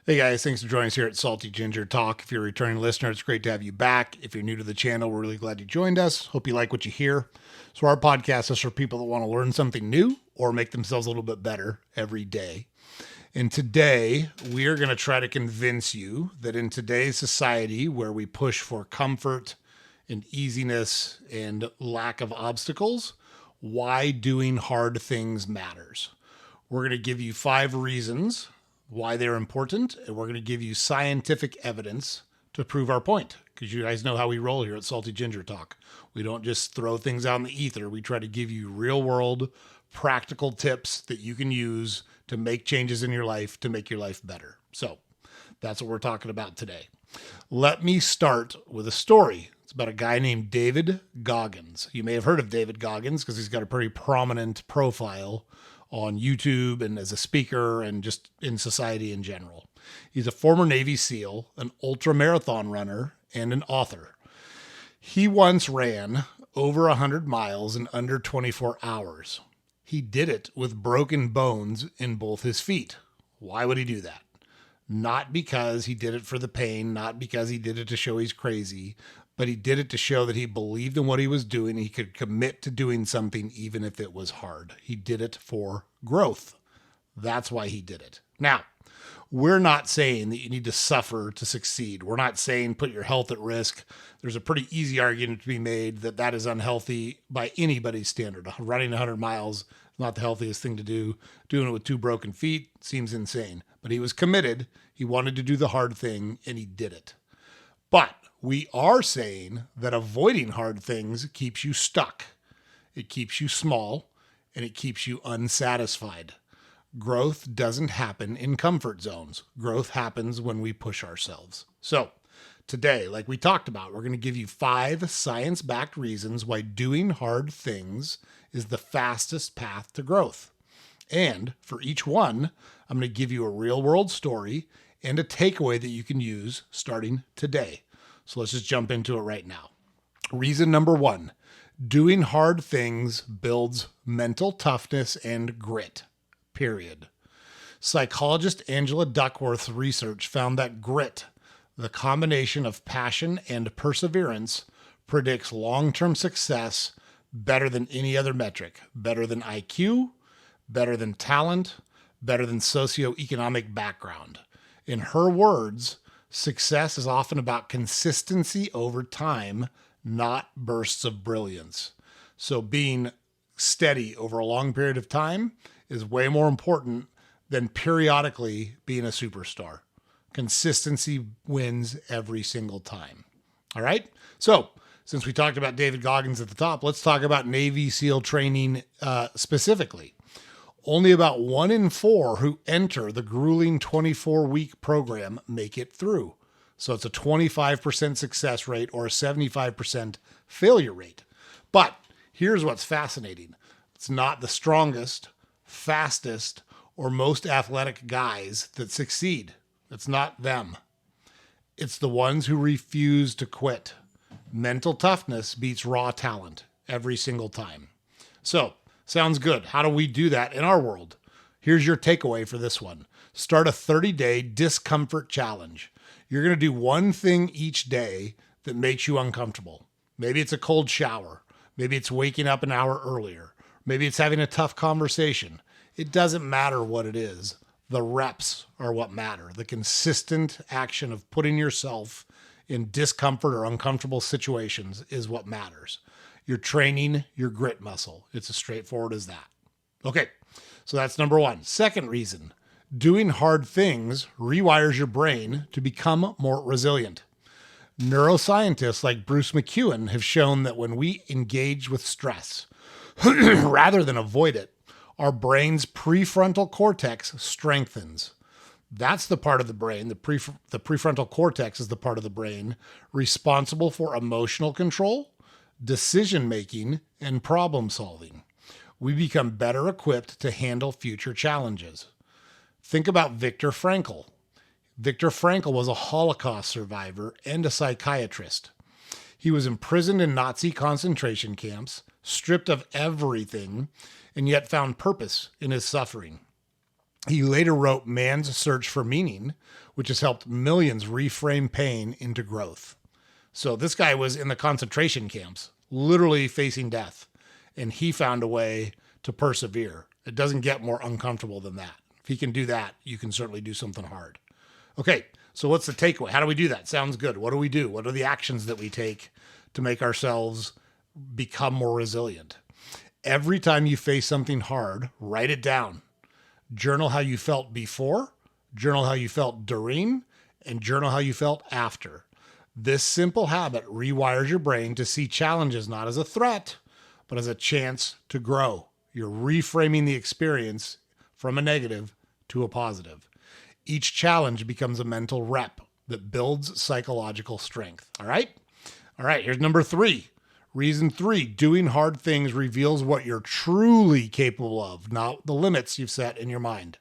Hey guys, thanks for joining us here at Salty Ginger Talk. If you're a returning listener, it's great to have you back. If you're new to the channel, we're really glad you joined us. Hope you like what you hear. So our podcast is for people that want to learn something new or make themselves a little bit better every day. And today we are going to try to convince you that in today's society where we push for comfort and easiness and lack of obstacles, why doing hard things matters. We're going to give you 5 reasons why they're important, and we're going to give you scientific evidence to prove our point. Because you guys know how we roll here at Salty Ginger Talk. We don't just throw things out in the ether. We try to give you real world, practical tips that you can use to make changes in your life to make your life better. So that's what we're talking about today. Let me start with a story. It's about a guy named David Goggins. You may have heard of David Goggins because he's got a pretty prominent profile on YouTube and as a speaker and just in society in general. He's a former Navy SEAL, an ultra marathon runner, and an author. He once ran over 100 miles in under 24 hours. He did it with broken bones in both his feet. Why would he do that? Not because he did it for the pain, not because he did it to show he's crazy, but he did it to show that he believed in what he was doing. He could commit to doing something even if it was hard. He did it for growth. That's why he did it. Now, we're not saying that you need to suffer to succeed. We're not saying put your health at risk. There's a pretty easy argument to be made that that is unhealthy by anybody's standard. Running 100 miles is not the healthiest thing to do. Doing it with 2 broken feet seems insane. But he was committed. He wanted to do the hard thing, and he did it. But we are saying that avoiding hard things keeps you stuck. It keeps you small, and it keeps you unsatisfied. Growth doesn't happen in comfort zones. Growth happens when we push ourselves. So today, like we talked about, we're going to give you 5 science-backed reasons why doing hard things is the fastest path to growth. And for each one, I'm going to give you a real-world story and a takeaway that you can use starting today. So let's just jump into it right now. Reason number 1, doing hard things builds mental toughness and grit, period. Psychologist Angela Duckworth's research found that grit, the combination of passion and perseverance, predicts long-term success better than any other metric, better than IQ, better than talent, better than socioeconomic background. In her words, success is often about consistency over time, not bursts of brilliance. So being steady over a long period of time is way more important than periodically being a superstar. Consistency wins every single time. All right? So since we talked about David Goggins at the top, let's talk about Navy SEAL training specifically. Only about 1 in 4 who enter the grueling 24-week program make it through. So it's a 25% success rate or a 75% failure rate. But here's what's fascinating. It's not the strongest, fastest, or most athletic guys that succeed. It's not them. It's the ones who refuse to quit. Mental toughness beats raw talent every single time. So, sounds good. How do we do that in our world? Here's your takeaway for this one. Start a 30-day discomfort challenge. You're going to do one thing each day that makes you uncomfortable. Maybe it's a cold shower. Maybe it's waking up an hour earlier. Maybe it's having a tough conversation. It doesn't matter what it is. The reps are what matter. The consistent action of putting yourself in discomfort or uncomfortable situations is what matters. You're training your grit muscle. It's as straightforward as that. Okay, so that's number 1. Second reason, doing hard things rewires your brain to become more resilient. Neuroscientists like Bruce McEwen have shown that when we engage with stress, rather than avoid it, our brain's prefrontal cortex strengthens. That's the part of the brain, the prefrontal cortex is the part of the brain responsible for emotional control, decision-making, and problem-solving. We become better equipped to handle future challenges. Think about Viktor Frankl. Viktor Frankl was a Holocaust survivor and a psychiatrist. He was imprisoned in Nazi concentration camps, stripped of everything, and yet found purpose in his suffering. He later wrote Man's Search for Meaning, which has helped millions reframe pain into growth. So this guy was in the concentration camps, literally facing death, and he found a way to persevere. It doesn't get more uncomfortable than that. If he can do that, you can certainly do something hard. Okay, so what's the takeaway? How do we do that? Sounds good. What do we do? What are the actions that we take to make ourselves become more resilient? Every time you face something hard, write it down. Journal how you felt before, journal how you felt during, and journal how you felt after. This simple habit rewires your brain to see challenges not as a threat, but as a chance to grow. You're reframing the experience from a negative to a positive. Each challenge becomes a mental rep that builds psychological strength. All right? All right, here's number 3. Reason 3, doing hard things reveals what you're truly capable of, not the limits you've set in your mind.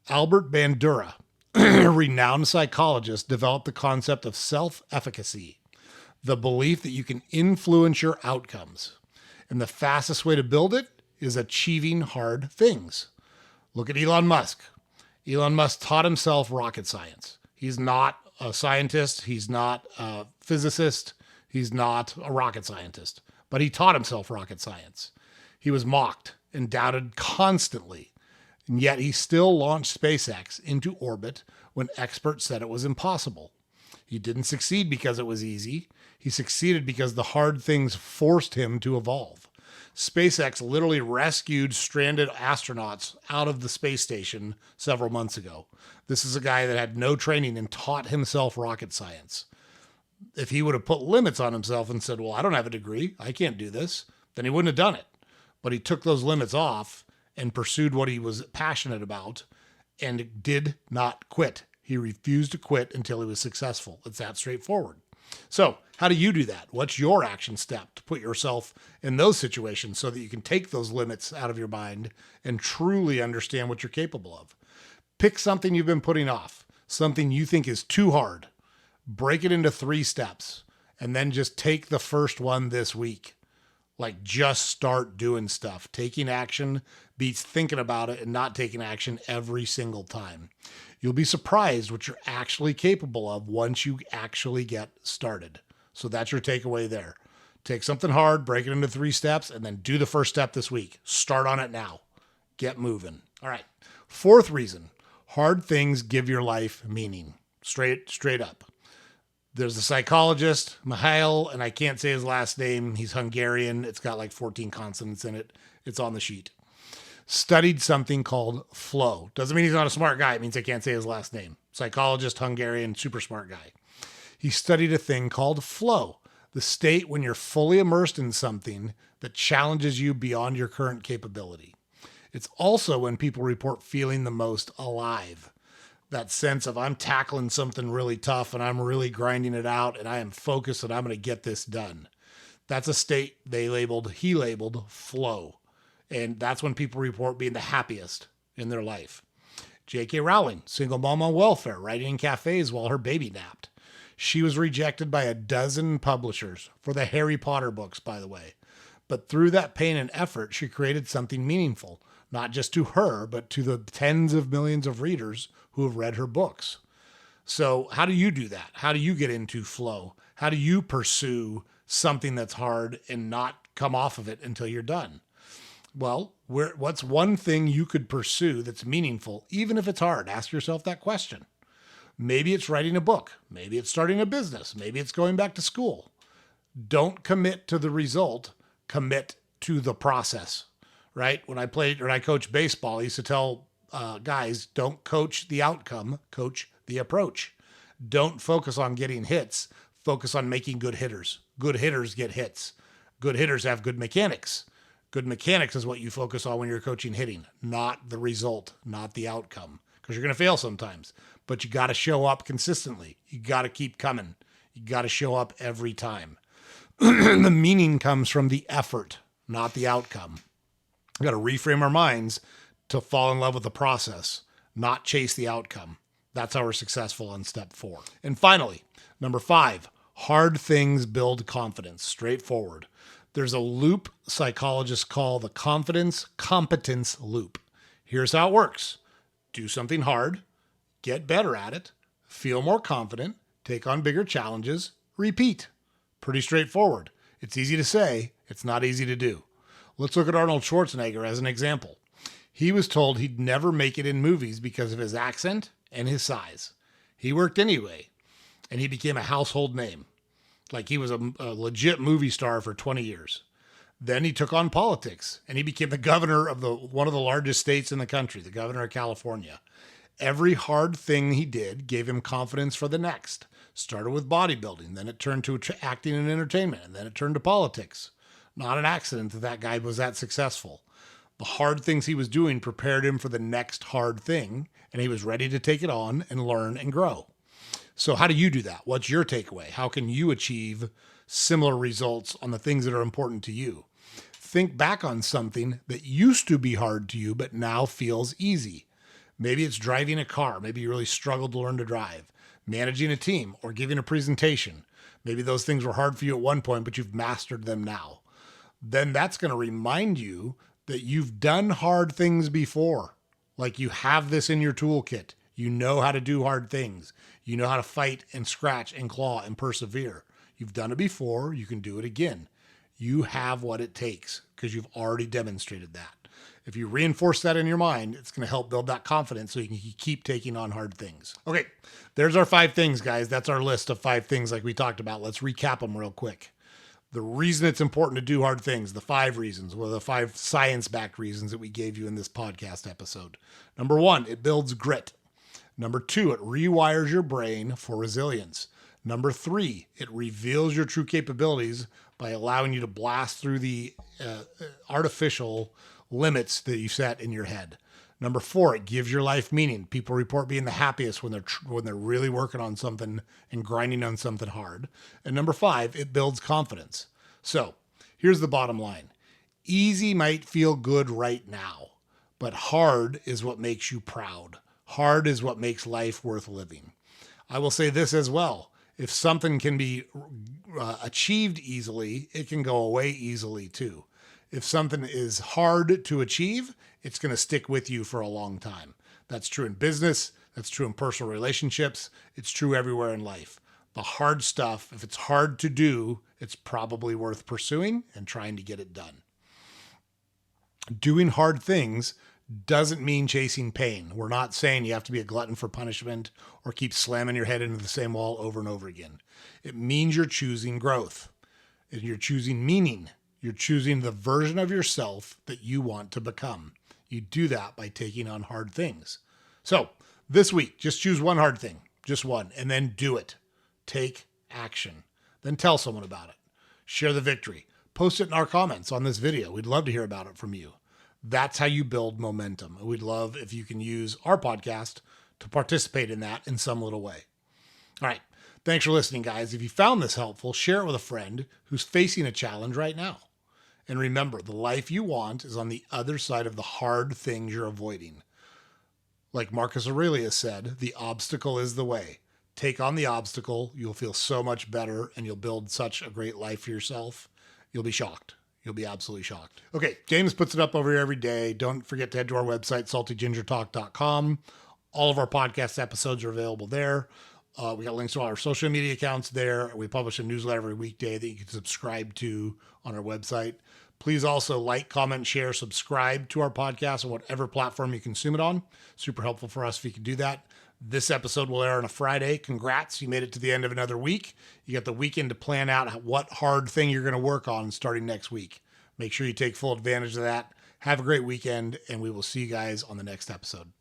Albert Bandura, a renowned psychologist, developed the concept of self-efficacy, the belief that you can influence your outcomes. And the fastest way to build it is achieving hard things. Look at Elon Musk. Elon Musk taught himself rocket science. He's not a scientist. He's not a physicist. He's not a rocket scientist, but he taught himself rocket science. He was mocked and doubted constantly, and yet he still launched SpaceX into orbit when experts said it was impossible. He didn't succeed because it was easy. He succeeded because the hard things forced him to evolve. SpaceX literally rescued stranded astronauts out of the space station several months ago. This is a guy that had no training and taught himself rocket science. If he would have put limits on himself and said, well, I don't have a degree, I can't do this, then he wouldn't have done it. But he took those limits off and pursued what he was passionate about and did not quit. He refused to quit until he was successful. It's that straightforward. So how do you do that? What's your action step to put yourself in those situations so that you can take those limits out of your mind and truly understand what you're capable of? Pick something you've been putting off, something you think is too hard. Break it into 3 steps and then just take the first one this week. Like just start doing stuff. Taking action beats thinking about it and not taking action every single time. You'll be surprised what you're actually capable of once you actually get started. So that's your takeaway there. Take something hard, break it into 3 steps, and then do the first step this week. Start on it now. Get moving. All right. 4th reason, hard things give your life meaning. Straight up. There's a psychologist, Mihail, and I can't say his last name. He's Hungarian. It's got like 14 consonants in it. It's on the sheet. Studied something called flow. Doesn't mean he's not a smart guy. It means I can't say his last name. Psychologist, Hungarian, super smart guy. He studied a thing called flow, the state when you're fully immersed in something that challenges you beyond your current capability. It's also when people report feeling the most alive. That sense of I'm tackling something really tough and I'm really grinding it out and I am focused and I'm going to get this done. That's a state he labeled flow. And that's when people report being the happiest in their life. J.K. Rowling, single mom on welfare, writing in cafes while her baby napped. She was rejected by a dozen publishers for the Harry Potter books, by the way. But through that pain and effort, she created something meaningful, not just to her, but to the tens of millions of readers who have read her books. So how do you do that? How do you get into flow? How do you pursue something that's hard and not come off of it until you're done? Well, what's one thing you could pursue that's meaningful, even if it's hard? Ask yourself that question. Maybe it's writing a book. Maybe it's starting a business. Maybe it's going back to school. Don't commit to the result. Commit to the process, right? When I coached baseball, I used to tell guys, don't coach the outcome, coach the approach. Don't focus on getting hits. Focus on making good hitters. Good hitters get hits. Good hitters have good mechanics. Good mechanics is what you focus on when you're coaching hitting, not the result, not the outcome, because you're going to fail sometimes, but you got to show up consistently. You got to keep coming. You got to show up every time. The meaning comes from the effort, not the outcome. We got to reframe our minds to fall in love with the process, not chase the outcome. That's how we're successful on step 4. And finally, number 5, hard things build confidence. Straightforward. There's a loop psychologists call the confidence competence loop. Here's how it works. do something hard, get better at it, feel more confident, take on bigger challenges, repeat. Pretty straightforward. It's easy to say, it's not easy to do. Let's look at Arnold Schwarzenegger as an example. He was told he'd never make it in movies because of his accent and his size. He worked anyway, and he became a household name. Like he was a legit movie star for 20 years. Then he took on politics, and he became the governor of one of the largest states in the country, the governor of California. Every hard thing he did gave him confidence for the next. Started with bodybuilding, then it turned to acting and entertainment, and then it turned to politics. Not an accident that guy was that successful. The hard things he was doing prepared him for the next hard thing, and he was ready to take it on and learn and grow. So how do you do that? What's your takeaway? How can you achieve similar results on the things that are important to you? Think back on something that used to be hard to you, but now feels easy. Maybe it's driving a car. Maybe you really struggled to learn to drive. Managing a team or giving a presentation. Maybe those things were hard for you at one point, but you've mastered them now. Then that's going to remind you that you've done hard things before. Like you have this in your toolkit. You know how to do hard things. You know how to fight and scratch and claw and persevere. You've done it before. You can do it again. You have what it takes because you've already demonstrated that. If you reinforce that in your mind, it's going to help build that confidence so you can keep taking on hard things. Okay, there's our 5 things, guys. That's our list of 5 things like we talked about. Let's recap them real quick. The reason it's important to do hard things, the 5 reasons, well, the 5 science-backed reasons that we gave you in this podcast episode. Number 1, it builds grit. Number 2, it rewires your brain for resilience. Number 3, it reveals your true capabilities by allowing you to blast through the artificial limits that you set in your head. Number 4, it gives your life meaning. People report being the happiest when they're really working on something and grinding on something hard. And number 5, it builds confidence. So here's the bottom line. Easy might feel good right now, but hard is what makes you proud. Hard is what makes life worth living. I will say this as well. If something can be achieved easily, it can go away easily too. If something is hard to achieve, it's going to stick with you for a long time. That's true in business. That's true in personal relationships. It's true everywhere in life. The hard stuff, if it's hard to do, it's probably worth pursuing and trying to get it done. Doing hard things doesn't mean chasing pain. We're not saying you have to be a glutton for punishment or keep slamming your head into the same wall over and over again. It means you're choosing growth. And you're choosing meaning. You're choosing the version of yourself that you want to become. You do that by taking on hard things. So this week, just choose one hard thing, just one, and then do it. Take action. Then tell someone about it. Share the victory. Post it in our comments on this video. We'd love to hear about it from you. That's how you build momentum. We'd love if you can use our podcast to participate in that in some little way. All right. Thanks for listening, guys. If you found this helpful, share it with a friend who's facing a challenge right now. And remember, the life you want is on the other side of the hard things you're avoiding. Like Marcus Aurelius said, the obstacle is the way. Take on the obstacle. You'll feel so much better and you'll build such a great life for yourself. You'll be shocked. You'll be absolutely shocked. Okay, James puts it up over here every day. Don't forget to head to our website, saltygingertalk.com. All of our podcast episodes are available there. We got links to all our social media accounts there. We publish a newsletter every weekday that you can subscribe to on our website. Please also like, comment, share, subscribe to our podcast on whatever platform you consume it on. Super helpful for us if you can do that. This episode will air on a Friday. Congrats. You made it to the end of another week. You got the weekend to plan out what hard thing you're going to work on starting next week. Make sure you take full advantage of that. Have a great weekend, and we will see you guys on the next episode.